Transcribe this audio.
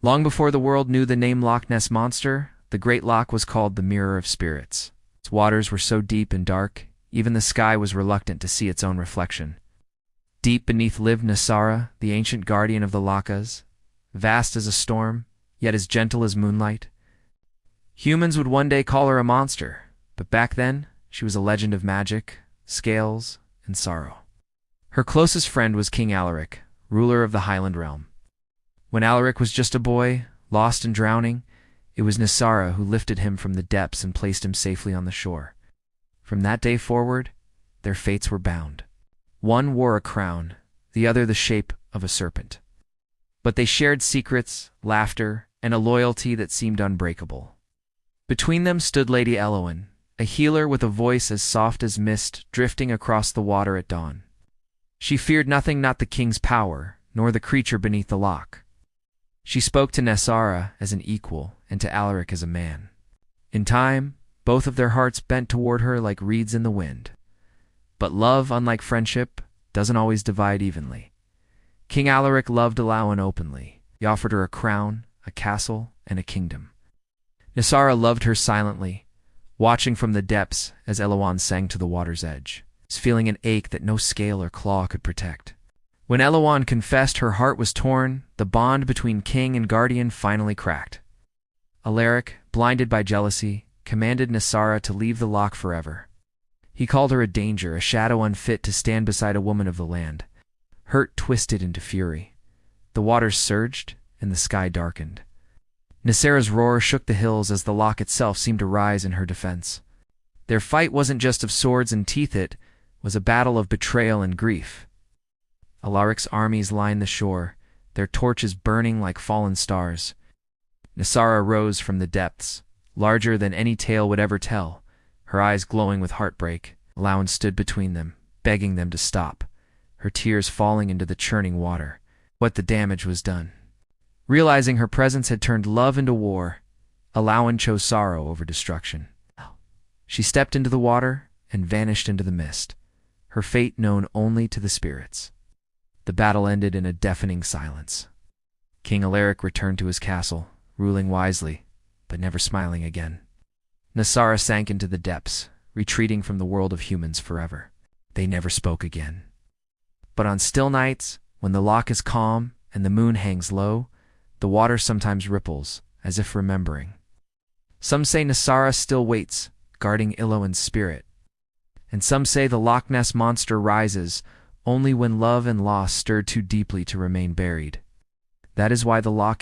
Long before the world knew the name Loch Ness Monster, the Great Loch was called the Mirror of Spirits. Its waters were so deep and dark, even the sky was reluctant to see its own reflection. Deep beneath lived Nosara, the ancient guardian of the Lochas, vast as a storm, yet as gentle as moonlight. Humans would one day call her a monster, but back then, she was a legend of magic, scales, and sorrow. Her closest friend was King Alaric, ruler of the Highland Realm. When Alaric was just a boy, lost and drowning, it was Nosara who lifted him from the depths and placed him safely on the shore. From that day forward, their fates were bound. One wore a crown, the other the shape of a serpent. But they shared secrets, laughter, and a loyalty that seemed unbreakable. Between them stood Lady Elowen, a healer with a voice as soft as mist drifting across the water at dawn. She feared nothing, not the king's power, nor the creature beneath the loch. She spoke to Nosara as an equal and to Alaric as a man. In time, both of their hearts bent toward her like reeds in the wind. But love, unlike friendship, doesn't always divide evenly. King Alaric loved Elowen openly. He offered her a crown, a castle, and a kingdom. Nosara loved her silently, watching from the depths as Elowen sang to the water's edge, feeling an ache that no scale or claw could protect. When Elowen confessed her heart was torn, the bond between king and guardian finally cracked. Alaric, blinded by jealousy, commanded Nosara to leave the loch forever. He called her a danger, a shadow unfit to stand beside a woman of the land. Hurt twisted into fury. The waters surged, and the sky darkened. Nosara's roar shook the hills as the loch itself seemed to rise in her defense. Their fight wasn't just of swords and teeth, it was a battle of betrayal and grief. Alaric's armies lined the shore, their torches burning like fallen stars. Nosara rose from the depths, larger than any tale would ever tell, her eyes glowing with heartbreak. Elowen stood between them, begging them to stop, her tears falling into the churning water. What the damage was done. Realizing her presence had turned love into war, Elowen chose sorrow over destruction. She stepped into the water and vanished into the mist, her fate known only to the spirits. The battle ended in a deafening silence. King Alaric returned to his castle, ruling wisely, but never smiling again. Nosara sank into the depths, retreating from the world of humans forever. They never spoke again. But on still nights, when the loch is calm and the moon hangs low, the water sometimes ripples, as if remembering. Some say Nosara still waits, guarding Elowen's spirit. And some say the Loch Ness Monster rises only when love and loss stir too deeply to remain buried. That is why the loch is